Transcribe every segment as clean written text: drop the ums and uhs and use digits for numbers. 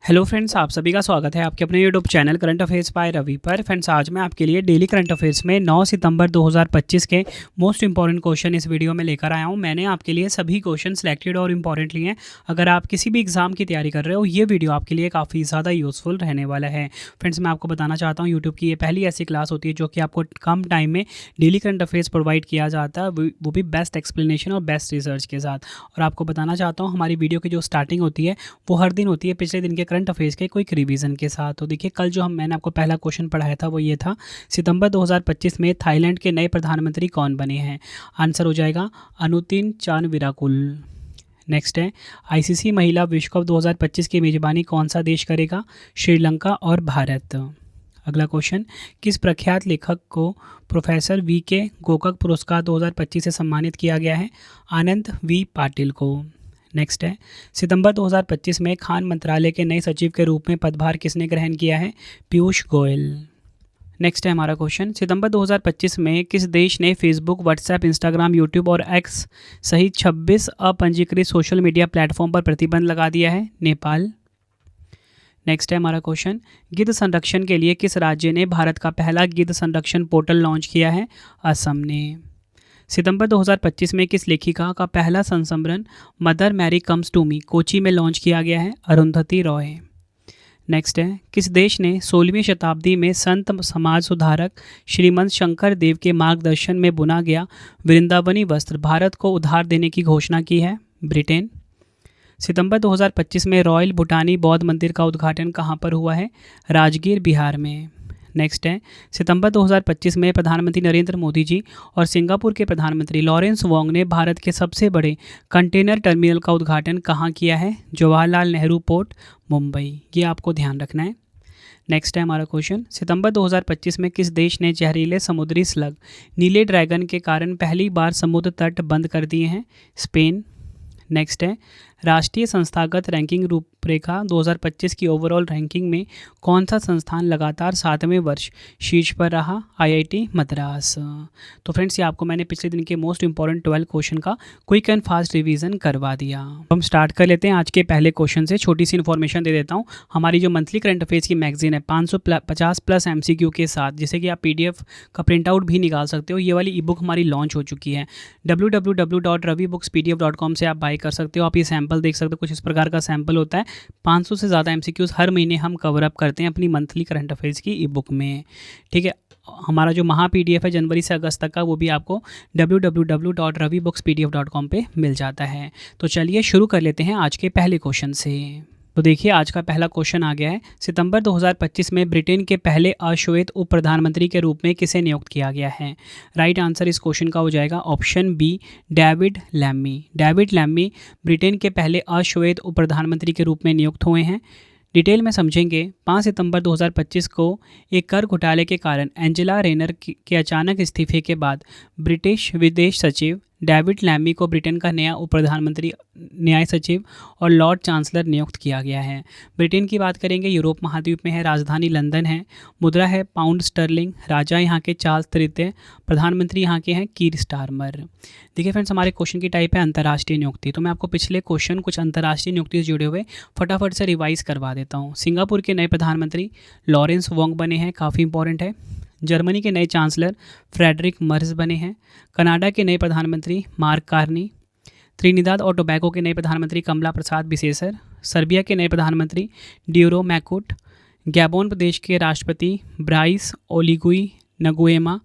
Hello friends, आप सभी का स्वागत है आपके अपने YouTube channel current affairs by Ravi पर। फ्रेंड्स, आज मैं आपके लिए डेली करंट अफेयर्स में 9 सितंबर 2025 के मोस्ट इंपॉर्टेंट क्वेश्चन इस वीडियो में लेकर आया हूं। मैंने आपके लिए सभी क्वेश्चन सिलेक्टेड और इंपॉर्टेंट लिए हैं। अगर आप किसी भी एग्जाम की तैयारी कर रहे हो, ये वीडियो आपके लिए काफ़ी ज़्यादा यूजफुल रहने वाला है। फ्रेंड्स, मैं आपको बताना चाहता हूँ, यूट्यूब की ये पहली ऐसी क्लास होती है जो कि आपको कम टाइम में डेली करंट अफेयर्स प्रोवाइड किया जाता है, वो भी बेस्ट एक्सप्लेनेशन और बेस्ट रिसर्च के साथ। और आपको बताना चाहता हूँ, हमारी वीडियो की जो स्टार्टिंग होती है वो हर दिन होती है पिछले दिन के करंट अफेयर्स के कोई रिवीजन के साथ। तो देखिए, कल जो मैंने आपको पहला क्वेश्चन पढ़ाया था वो ये था, सितंबर 2025 में थाईलैंड के नए प्रधानमंत्री कौन बने हैं। आंसर हो जाएगा अनुतिन चानविराकुल। नेक्स्ट है, आईसीसी महिला विश्व कप 2025 की मेजबानी कौन सा देश करेगा। श्रीलंका और भारत। अगला क्वेश्चन, किस प्रख्यात लेखक को प्रोफेसर वी के गोकक पुरस्कार 2025 से सम्मानित किया गया है। आनंद वी पाटिल को। नेक्स्ट है, सितंबर 2025 में खान मंत्रालय के नए सचिव के रूप में पदभार किसने ग्रहण किया है। पीयूष गोयल। नेक्स्ट है हमारा क्वेश्चन, सितंबर 2025 में किस देश ने फेसबुक, व्हाट्सएप, इंस्टाग्राम, यूट्यूब और एक्स सहित 26 अपंजीकृत सोशल मीडिया प्लेटफॉर्म पर प्रतिबंध लगा दिया है। नेपाल। नेक्स्ट है हमारा क्वेश्चन, गिद्ध संरक्षण के लिए किस राज्य ने भारत का पहला गिद्ध संरक्षण पोर्टल लॉन्च किया है। असम ने। सितंबर 2025 में किस लेखिका का पहला संस्मरण Mother Mary comes to me Kochi में लॉन्च किया गया है। अरुंधति रॉय। नेक्स्ट है, किस देश ने 16वीं शताब्दी में संत समाज सुधारक श्रीमंत शंकर देव के मार्गदर्शन में बुना गया वृंदावनी वस्त्र भारत को उधार देने की घोषणा की है। ब्रिटेन। सितंबर 2025 में रॉयल भूटानी बौद्ध मंदिर का उद्घाटन कहाँ पर हुआ है। राजगीर, बिहार में। नेक्स्ट है, सितंबर 2025 में प्रधानमंत्री नरेंद्र मोदी जी और सिंगापुर के प्रधानमंत्री लॉरेंस वोंग ने भारत के सबसे बड़े कंटेनर टर्मिनल का उद्घाटन कहाँ किया है। जवाहरलाल नेहरू पोर्ट, मुंबई। ये आपको ध्यान रखना है। नेक्स्ट है हमारा क्वेश्चन, सितंबर 2025 में किस देश ने जहरीले समुद्री स्लग नीले ड्रैगन के कारण पहली बार समुद्र तट बंद कर दिए हैं। स्पेन। नेक्स्ट है, राष्ट्रीय संस्थागत रैंकिंग रूपरेखा 2025 की ओवरऑल रैंकिंग में कौन सा संस्थान लगातार 7वें वर्ष शीर्ष पर रहा। आईआईटी मद्रास। तो फ्रेंड्स, ये आपको मैंने पिछले दिन के मोस्ट इंपॉर्टेंट 12 क्वेश्चन का क्विक एंड फास्ट रिवीजन करवा दिया। हम स्टार्ट कर लेते हैं आज के पहले क्वेश्चन से। छोटी सी इन्फॉर्मेशन दे देता हूँ, हमारी जो मंथली करंट अफेयर्स की मैगजीन है 550 प्लस MCQ के साथ, जिसे कि आप PDF का प्रिंट आउट भी निकाल सकते हो। ये वाली ई बुक हमारी लॉन्च हो चुकी है। www.ravibookspdf.com से आप बाई कर सकते हो। आप ये सैंपल देख सकते हो, कुछ इस प्रकार का सैंपल होता है। 500 से ज़्यादा MCQs हर महीने हम कवर अप करते हैं अपनी मंथली करंट अफेयर्स की ई बुक में। ठीक है, हमारा जो महा PDF है जनवरी से अगस्त तक का, वो भी आपको www.ravibookspdf.com पे मिल जाता है। तो चलिए शुरू कर लेते हैं आज के पहले क्वेश्चन से। तो देखिए, आज का पहला क्वेश्चन आ गया है, सितंबर 2025 में ब्रिटेन के पहले अश्वेत उप प्रधानमंत्री के रूप में किसे नियुक्त किया गया है। राइट आंसर इस क्वेश्चन का हो जाएगा option B, David Lammy. David Lammy Britain के पहले अश्वेत उप प्रधानमंत्री के रूप में नियुक्त हुए हैं। डिटेल में समझेंगे। 5 सितंबर 2025 को एक कर घोटाले के कारण एंजेला रेनर के अचानक इस्तीफे के बाद ब्रिटिश विदेश सचिव डेविड लैमी को ब्रिटेन का नया उप प्रधानमंत्री, न्याय सचिव और लॉर्ड चांसलर नियुक्त किया गया है। ब्रिटेन की बात करेंगे, यूरोप महाद्वीप में है, राजधानी लंदन है, मुद्रा है पाउंड स्टर्लिंग, राजा यहाँ के चार्ल्स तृतीय, प्रधानमंत्री यहाँ के हैं कीर स्टारमर। देखिए फ्रेंड्स, हमारे क्वेश्चन की टाइप है अंतर्राष्ट्रीय नियुक्ति। तो मैं आपको पिछले क्वेश्चन कुछ अंतर्राष्ट्रीय नियुक्ति से जुड़े हुए फटाफट से रिवाइज करवा देता हूँ। सिंगापुर के नए प्रधानमंत्री लॉरेंस वोंग बने हैं, काफ़ी इंपॉर्टेंट है। जर्मनी के नए चांसलर फ्रेडरिक मर्ज बने हैं। कनाडा के नए प्रधानमंत्री मार्क कार्नी। त्रिनिदाद और टोबैगो के नए प्रधानमंत्री कमला प्रसाद बिसेसर। सर्बिया के नए प्रधानमंत्री ड्यूरो मैकुट। गैबोन प्रदेश के राष्ट्रपति ब्राइस ओलिगुई नगुएमा।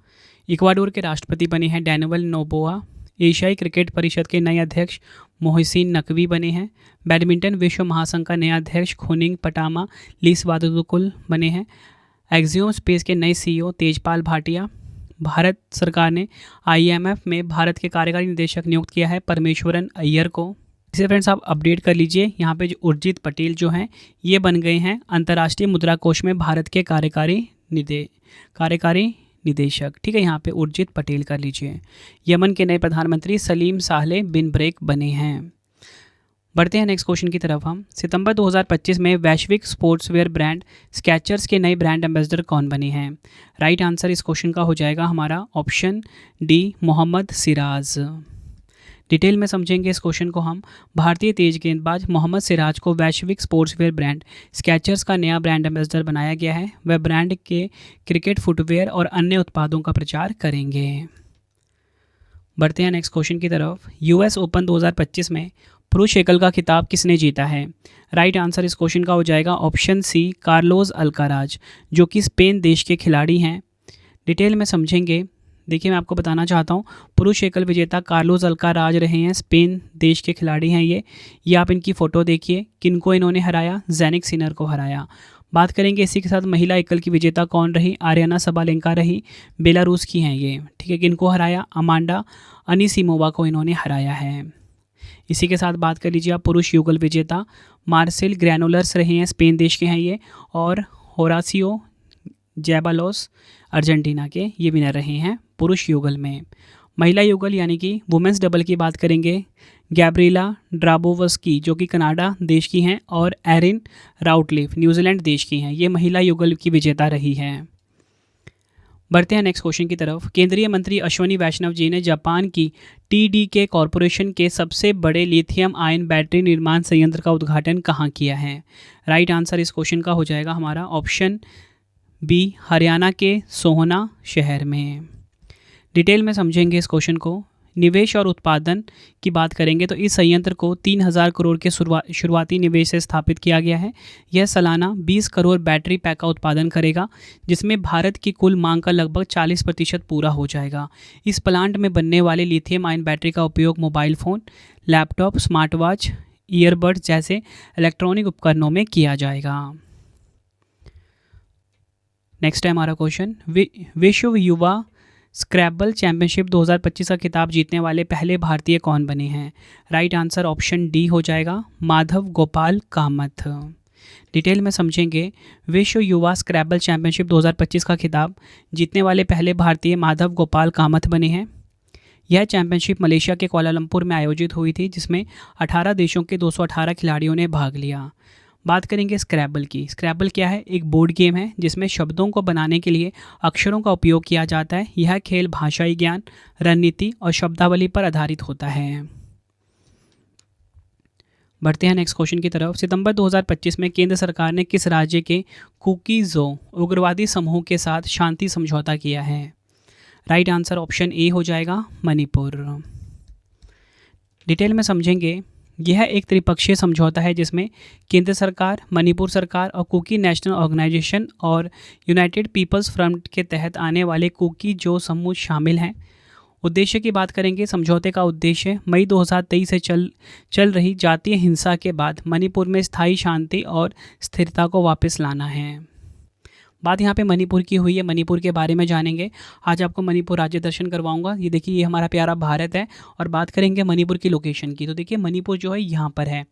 इक्वाडोर के राष्ट्रपति बने हैं डैनियल नोबोआ। एशियाई क्रिकेट परिषद के नए अध्यक्ष मोहसिन नकवी बने हैं। बैडमिंटन विश्व महासंघ का नया अध्यक्ष खुनिंग पटामा लीसवादुकुल बने हैं। एक्सियोम स्पेस के नए CEO तेजपाल भाटिया। भारत सरकार ने IMF में भारत के कार्यकारी निदेशक नियुक्त किया है परमेश्वरन अय्यर को। इसे फ्रेंड्स आप अपडेट कर लीजिए। यहाँ पे जो उर्जित पटेल जो हैं, ये बन गए हैं अंतर्राष्ट्रीय मुद्रा कोष में भारत के कार्यकारी निदेशक। ठीक है, यहाँ पे उर्जित पटेल कर लीजिए। यमन के नए प्रधानमंत्री सलीम साहले बिन ब्रेक बने हैं। बढ़ते हैं नेक्स्ट क्वेश्चन की तरफ हम। सितंबर 2025 में वैश्विक स्पोर्ट्सवेयर ब्रांड स्केचर्स के नए ब्रांड एम्बेसडर कौन बने हैं। राइट आंसर इस क्वेश्चन का हो जाएगा हमारा option D, Mohammed Siraj. Detail में समझेंगे इस क्वेश्चन को हम। भारतीय तेज गेंदबाज मोहम्मद सिराज को वैश्विक स्पोर्ट्सवेयर ब्रांड स्केचर्स का नया ब्रांड एम्बेसडर बनाया गया है। वह ब्रांड के क्रिकेट फुटवेयर और अन्य उत्पादों का प्रचार करेंगे। बढ़ते हैं नेक्स्ट क्वेश्चन की तरफ। यूएस ओपन 2025 में पुरुष एकल का खिताब किसने जीता है? राइट आंसर इस क्वेश्चन का हो जाएगा ऑप्शन सी, कार्लोस अल्काराज, जो कि स्पेन देश के खिलाड़ी हैं। डिटेल में समझेंगे। देखिए, मैं आपको बताना चाहता हूँ, पुरुष एकल विजेता कार्लोस अल्काराज रहे हैं, स्पेन देश के खिलाड़ी हैं ये आप इनकी फ़ोटो देखिए। किनको इन्होंने हराया? ज़ैनिक सिनर को हराया। बात करेंगे इसी के साथ महिला एकल की विजेता कौन रही? आर्याना सबालेंका रही, बेलारूस की हैं ये। ठीक है, किनको हराया? अमांडा अनिसिमोवा को इन्होंने हराया है। इसी के साथ बात कर लीजिए आप, पुरुष युगल विजेता मार्सेल ग्रैनोलर्स रहे हैं, स्पेन देश के हैं ये, और होरासियो जैबालोस अर्जेंटीना के ये विनर रहे हैं पुरुष युगल में। महिला युगल यानी कि वुमेंस डबल की बात करेंगे, गैब्रिएला ड्राबोवस्की जो कि कनाडा देश की हैं, और एरिन राउटलिफ न्यूजीलैंड देश की हैं, ये महिला युगल की विजेता रही हैं। बढ़ते हैं नेक्स्ट क्वेश्चन की तरफ। केंद्रीय मंत्री अश्वनी वैष्णव जी ने जापान की TDK कॉरपोरेशन के सबसे बड़े लिथियम आयन बैटरी निर्माण संयंत्र का उद्घाटन कहाँ किया है? राइट आंसर इस क्वेश्चन का हो जाएगा हमारा ऑप्शन बी, हरियाणा के सोहना शहर में। डिटेल में समझेंगे इस क्वेश्चन को। निवेश और उत्पादन की बात करेंगे तो इस संयंत्र को 3000 करोड़ के शुरुआती निवेश से स्थापित किया गया है। यह सालाना 20 करोड़ बैटरी पैक का उत्पादन करेगा, जिसमें भारत की कुल मांग का लगभग 40% पूरा हो जाएगा। इस प्लांट में बनने वाले लिथियम आयन बैटरी का उपयोग mobile phone, laptop, smart watch, earbuds जैसे इलेक्ट्रॉनिक उपकरणों में किया जाएगा। नेक्स्ट है हमारा क्वेश्चन, विश्व युवा स्क्रैबल चैंपियनशिप 2025 का खिताब जीतने वाले पहले भारतीय कौन बने हैं? राइट आंसर ऑप्शन डी हो जाएगा, माधव गोपाल कामत। डिटेल में समझेंगे। विश्व युवा स्क्रैबल चैंपियनशिप 2025 का खिताब जीतने वाले पहले भारतीय माधव गोपाल कामत बने हैं। यह चैंपियनशिप मलेशिया के कुआलालंपुर में आयोजित हुई थी, जिसमें 18 देशों के 218 खिलाड़ियों ने भाग लिया। बात करेंगे स्क्रैबल की। स्क्रैबल क्या है? एक बोर्ड गेम है जिसमें शब्दों को बनाने के लिए अक्षरों का उपयोग किया जाता है। यह खेल भाषाई ज्ञान, रणनीति और शब्दावली पर आधारित होता है। बढ़ते हैं नेक्स्ट क्वेश्चन की तरफ। सितंबर 2025 में केंद्र सरकार ने किस राज्य के कुकीज़ो उग्रवादी समूह के साथ शांति समझौता किया है? राइट आंसर ऑप्शन ए हो जाएगा, मणिपुर। डिटेल में समझेंगे। यह एक त्रिपक्षीय समझौता है जिसमें केंद्र सरकार, मणिपुर सरकार और कुकी नेशनल ऑर्गेनाइजेशन और यूनाइटेड पीपल्स फ्रंट के तहत आने वाले कुकीज़ो समूह शामिल हैं। उद्देश्य की बात करेंगे। समझौते का उद्देश्य मई 2023 से चल रही जातीय हिंसा के बाद मणिपुर में स्थायी शांति और स्थिरता को वापस लाना है। बात यहाँ पे मणिपुर की हुई है, मणिपुर के बारे में जानेंगे। आज आपको मणिपुर राज्य दर्शन करवाऊंगा। ये देखिए, ये हमारा प्यारा भारत है। और बात करेंगे मणिपुर की लोकेशन की, तो देखिए मणिपुर जो है यहाँ पर है।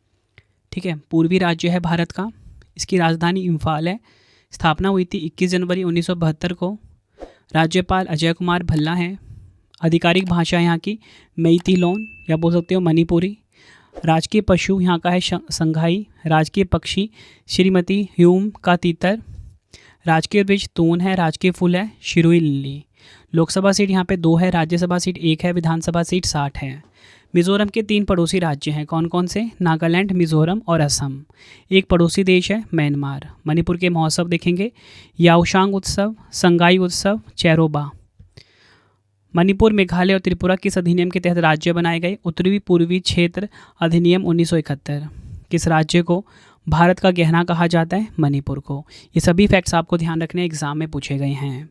ठीक है, पूर्वी राज्य है भारत का। इसकी राजधानी इम्फाल है। स्थापना हुई थी 21 जनवरी 1972 को। राज्यपाल अजय कुमार भल्ला हैं। आधिकारिक भाषा यहाँ की मेइतेइलोन या बोल सकते हो मणिपुरी। राजकीय पशु यहाँ का है संघाई। राजकीय पक्षी श्रीमती ह्यूम का तीतर। राजकीय वृक्ष तून है। राजकीय फूल है शिरुई लिली। लोकसभा सीट यहाँ पे 2 है, राज्यसभा सीट 1 है, विधानसभा सीट 60 है। मिजोरम के 3 पड़ोसी राज्य हैं। कौन कौन से? नागालैंड, मिजोरम और असम। एक पड़ोसी देश है म्यांमार। मणिपुर के महोत्सव देखेंगे, याओशांग उत्सव, संगाई उत्सव, चेरोबा। मणिपुर, मेघालय और त्रिपुरा किस अधिनियम के तहत राज्य बनाए गए? उत्तरी पूर्वी क्षेत्र अधिनियम 1971। किस राज्य को भारत का गहना कहा जाता है? मणिपुर को। ये सभी फैक्ट्स आपको ध्यान रखने एग्जाम में पूछे गए हैं।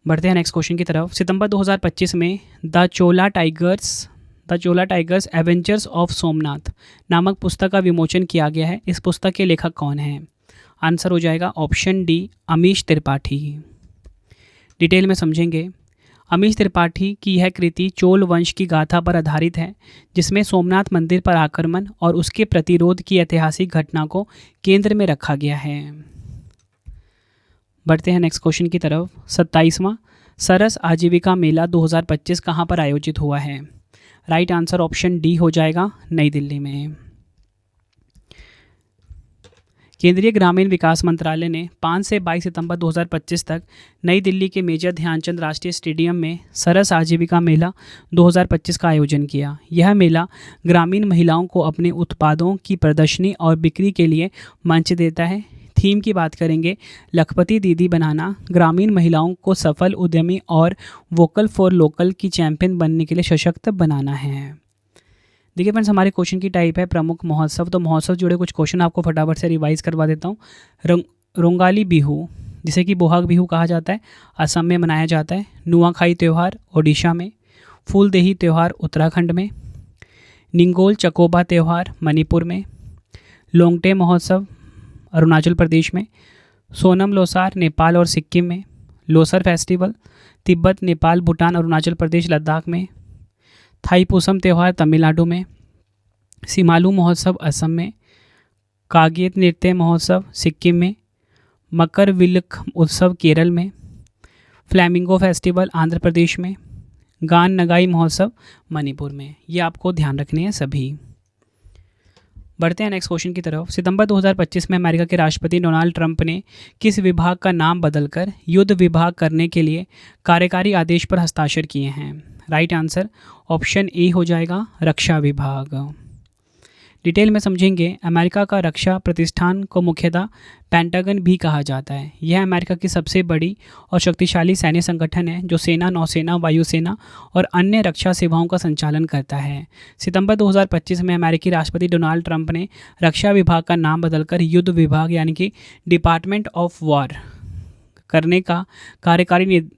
बढ़ते हैं नेक्स्ट क्वेश्चन की तरफ। सितंबर 2025 में the Chola tigers Avengers of Somnath नामक पुस्तक का विमोचन किया गया है। इस पुस्तक के लेखक कौन हैं? आंसर हो जाएगा option D, Amish Tripathi. Detail में समझेंगे। अमीश त्रिपाठी की यह कृति चोल वंश की गाथा पर आधारित है, जिसमें सोमनाथ मंदिर पर आक्रमण और उसके प्रतिरोध की ऐतिहासिक घटना को केंद्र में रखा गया है। बढ़ते हैं नेक्स्ट क्वेश्चन की तरफ। 27वां सरस आजीविका मेला 2025 कहाँ पर आयोजित हुआ है? राइट आंसर ऑप्शन डी हो जाएगा, नई दिल्ली में। केंद्रीय ग्रामीण विकास मंत्रालय ने 5 से 22 सितंबर 2025 तक नई दिल्ली के मेजर ध्यानचंद राष्ट्रीय स्टेडियम में सरस आजीविका मेला 2025 का आयोजन किया। यह मेला ग्रामीण महिलाओं को अपने उत्पादों की प्रदर्शनी और बिक्री के लिए मंच देता है। थीम की बात करेंगे, लखपति दीदी बनाना, ग्रामीण महिलाओं को सफल उद्यमी और वोकल फॉर लोकल की चैंपियन बनने के लिए सशक्त बनाना है। देखिए फ्रेंड्स, हमारे क्वेश्चन की टाइप है प्रमुख महोत्सव। तो महोत्सव जुड़े कुछ क्वेश्चन आपको फटाफट से रिवाइज करवा देता हूँ। रोंगाली बिहू, जिसे कि बोहाग बिहू कहा जाता है, असम में मनाया जाता है। नुआखाई त्यौहार ओडिशा में। फूलदेही त्यौहार उत्तराखंड में। निंगोल चकोबा त्यौहार मणिपुर में। लोंगटे महोत्सव अरुणाचल प्रदेश में। सोनम लोसार नेपाल और सिक्किम में। लोसर फेस्टिवल तिब्बत, नेपाल, भूटान, अरुणाचल प्रदेश, लद्दाख में। थाईपुसम त्यौहार तमिलनाडु में। सिमालू महोत्सव असम में। कागेत नृत्य महोत्सव सिक्किम में। मकर विलक उत्सव केरल में। फ्लैमिंगो फेस्टिवल आंध्र प्रदेश में। गान नगाई महोत्सव मणिपुर में। ये आपको ध्यान रखने हैं सभी। बढ़ते हैं नेक्स्ट क्वेश्चन की तरफ। सितंबर 2025 में अमेरिका के राष्ट्रपति डोनाल्ड ट्रंप ने किस विभाग का नाम बदलकर युद्ध विभाग करने के लिए कार्यकारी आदेश पर हस्ताक्षर किए हैं? राइट आंसर ऑप्शन ए हो जाएगा, रक्षा विभाग। डिटेल में समझेंगे, अमेरिका का रक्षा प्रतिष्ठान को मुख्यतः पेंटागन भी कहा जाता है। यह अमेरिका की सबसे बड़ी और शक्तिशाली सैन्य संगठन है जो सेना, नौसेना, वायुसेना और अन्य रक्षा सेवाओं का संचालन करता है। सितंबर 2025 में अमेरिकी राष्ट्रपति डोनाल्ड ट्रंप ने रक्षा विभाग का नाम बदलकर युद्ध विभाग यानी कि डिपार्टमेंट ऑफ वॉर करने का कार्यकारी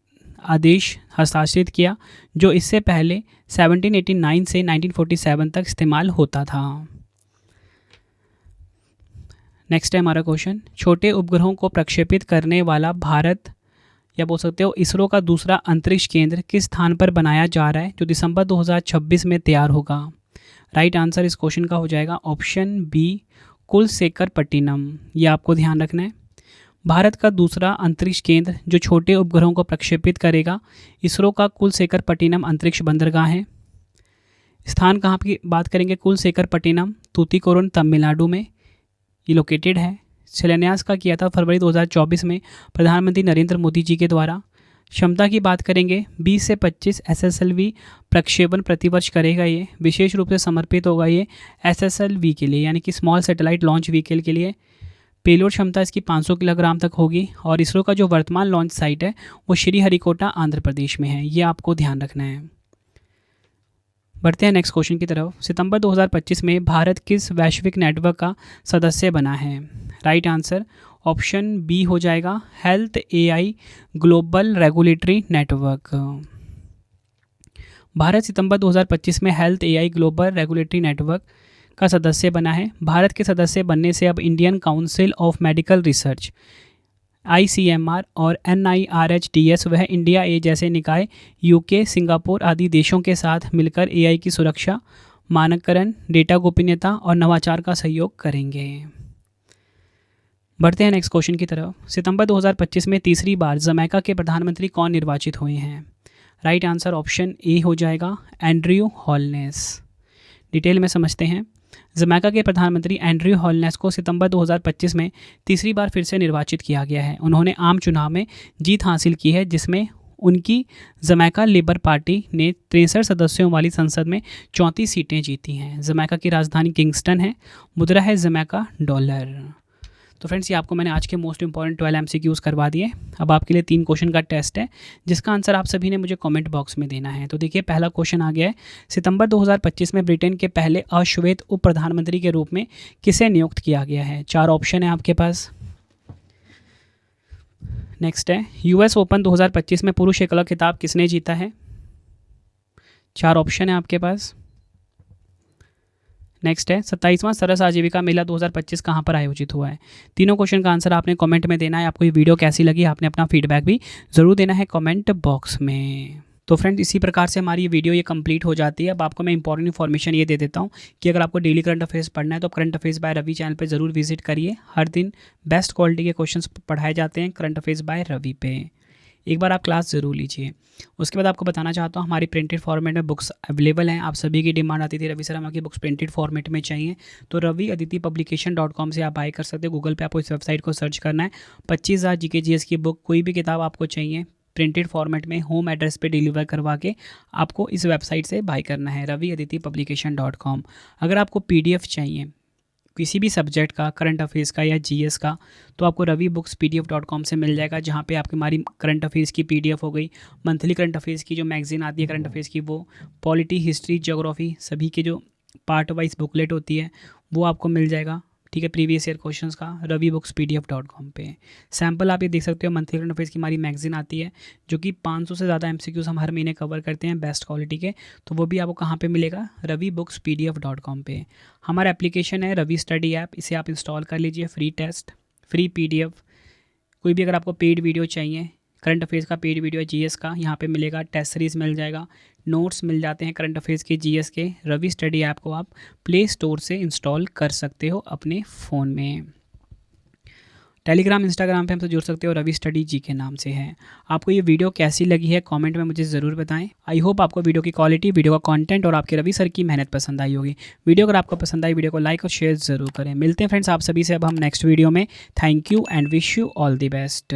आदेश हस्ताक्षरित किया, जो इससे पहले 1789 से 1947 तक इस्तेमाल होता था। नेक्स्ट है हमारा क्वेश्चन, छोटे उपग्रहों को प्रक्षेपित करने वाला भारत या बोल सकते हो इसरो का दूसरा अंतरिक्ष केंद्र किस स्थान पर बनाया जा रहा है जो दिसंबर 2026 में तैयार होगा? राइट आंसर इस क्वेश्चन का हो जाएगा ऑप्शन बी, कुलशेखरपट्टिनम। ये आपको ध्यान रखना है। भारत का दूसरा अंतरिक्ष केंद्र जो छोटे उपग्रहों को प्रक्षेपित करेगा, इसरो का कुलशेखरपट्टिनम अंतरिक्ष बंदरगाह है। स्थान कहाँ की बात करेंगे, कुलशेखरपट्टिनम तूतीकोरन तमिलनाडु में ये लोकेटेड है। शिलान्यास का किया था फरवरी 2024 में प्रधानमंत्री नरेंद्र मोदी जी के द्वारा। क्षमता की बात करेंगे 20 से 25 SSLV प्रक्षेपण प्रतिवर्ष करेगा। ये विशेष रूप से समर्पित होगा ये SSLV के लिए यानी कि स्मॉल सैटेलाइट लॉन्च व्हीकल के लिए। पेलोड क्षमता इसकी 500 किलोग्राम तक होगी और इसरो का जो वर्तमान लॉन्च साइट है वो श्रीहरिकोटा आंध्र प्रदेश में है। ये आपको ध्यान रखना है। बढ़ते हैं नेक्स्ट क्वेश्चन की तरफ। सितंबर 2025 में भारत किस वैश्विक नेटवर्क का सदस्य बना है? राइट आंसर ऑप्शन बी हो जाएगा, health AI global regulatory network. Bharat सितंबर 2025 में health AI global regulatory network का सदस्य बना है। भारत के सदस्य बनने से अब Indian council of medical research ICMR और NIRHDS वह इंडिया ए जैसे निकाय UK, सिंगापुर आदि देशों के साथ मिलकर AI की सुरक्षा, मानककरण, डेटा गोपनीयता और नवाचार का सहयोग करेंगे। बढ़ते हैं नेक्स्ट क्वेश्चन की तरफ। सितंबर 2025 में तीसरी बार जमैका के प्रधानमंत्री कौन निर्वाचित हुए हैं? राइट आंसर ऑप्शन ए हो जाएगा, एंड्रयू हॉलनेस। डिटेल में समझते हैं। जमैका के प्रधानमंत्री एंड्रयू हॉलनेस को सितंबर 2025 में तीसरी बार फिर से निर्वाचित किया गया है। उन्होंने आम चुनाव में जीत हासिल की है जिसमें उनकी जमैका लेबर पार्टी ने 63 सदस्यों वाली संसद में 34 सीटें जीती हैं। जमैका की राजधानी किंगस्टन है। मुद्रा है जमैका डॉलर। तो फ्रेंड्स, ये आपको मैंने आज के मोस्ट इंपॉर्टेंट 12 MCQs करवा दिए। अब आपके लिए 3 क्वेश्चन का टेस्ट है जिसका आंसर आप सभी ने मुझे कमेंट बॉक्स में देना है। तो देखिए, पहला क्वेश्चन आ गया है, सितंबर 2025 में ब्रिटेन के पहले अश्वेत उप प्रधानमंत्री के रूप में किसे नियुक्त किया गया है? 4 ऑप्शन है आपके पास। नेक्स्ट है, US ओपन 2025 में पुरुष एकल खिताब किसने जीता है? 4 ऑप्शन है आपके पास। नेक्स्ट है, 27वां सरस आजीविका मेला 2025 कहाँ पर आयोजित हुआ है? तीनों क्वेश्चन का आंसर आपने कमेंट में देना है। आपको ये वीडियो कैसी लगी आपने अपना फीडबैक भी ज़रूर देना है कमेंट बॉक्स में। तो फ्रेंड्स, इसी प्रकार से हमारी ये वीडियो ये कंप्लीट हो जाती है। अब आपको मैं इंपॉर्टेंट इन्फॉर्मेशन ये दे देता हूँ कि अगर आपको डेली करंट अफेयर्स पढ़ना है तो current affairs by Ravi channel पे ज़रूर विजिट करिए। हर दिन बेस्ट क्वालिटी के क्वेश्चंस पढ़ाए जाते हैं करंट अफेयर्स बाय रवि पे। एक बार आप क्लास ज़रूर लीजिए। उसके बाद आपको बताना चाहता हूँ हमारी प्रिंटेड फॉर्मेट में बुक्स अवेलेबल हैं। आप सभी की डिमांड आती थी रवि सर हमारी बुक्स प्रिंटेड फॉर्मेट में चाहिए, तो रवि अदिति publication.com से आप बाय कर सकते हो। गूगल पे आपको इस वेबसाइट को सर्च करना है। 25,000 जीके जीएस की बुक, कोई भी किताब आपको चाहिए प्रिंटेड फॉर्मेट में होम एड्रेस पे डिलीवर करवा के आपको इस वेबसाइट से बाय करना है, रवि अदिति publication.com। अगर आपको पीडीएफ चाहिए किसी भी सब्जेक्ट का, करंट अफेयर्स का या जीएस का, तो आपको रवि बुक्स pdf.com से मिल जाएगा, जहाँ पे आपकी हमारी करंट अफेयर्स की पीडीएफ हो गई, मंथली करंट अफेयर्स की जो मैगजीन आती है करंट अफेयर्स की वो, पॉलिटी, हिस्ट्री, ज्योग्राफी सभी के जो पार्ट वाइज बुकलेट होती है वो आपको मिल जाएगा। ठीक है, प्रीवियस ईयर क्वेश्चंस का रवि बुक्स pdf.com पे। सैम्पल आप ये देख सकते हो, मंथली करंट अफेयर्स की हमारी मैगजीन आती है जो कि 500 से ज़्यादा एमसीक्यूज हम हर महीने कवर करते हैं बेस्ट क्वालिटी के, तो वो भी आपको कहाँ पे मिलेगा, रवि बुक्स pdf.com पे। हमारा एप्लीकेशन है रवि स्टडी ऐप, इसे आप इंस्टॉल कर लीजिए। फ्री टेस्ट, फ्री पीडीएफ, कोई भी अगर आपको पेड वीडियो चाहिए, करंट अफेयर्स का पेड वीडियो है जीएस का, यहाँ पे मिलेगा। टेस्ट सीरीज़ मिल जाएगा, नोट्स मिल जाते हैं करंट अफेयर्स के जीएस के। रवि स्टडी ऐप को आप प्ले स्टोर से इंस्टॉल कर सकते हो अपने फ़ोन में। टेलीग्राम, इंस्टाग्राम पे हमसे जुड़ सकते हो, रवि स्टडी जी के नाम से है। आपको ये वीडियो कैसी लगी है कमेंट में मुझे ज़रूर बताएं। आई होप आपको वीडियो की क्वालिटी, वीडियो का कंटेंट और आपके रवि सर की मेहनत पसंद आई होगी। वीडियो अगर आपको पसंद आई, वीडियो को लाइक और शेयर ज़रूर करें। मिलते हैं फ्रेंड्स आप सभी से अब हम नेक्स्ट वीडियो में। Thank you and wish you all the best.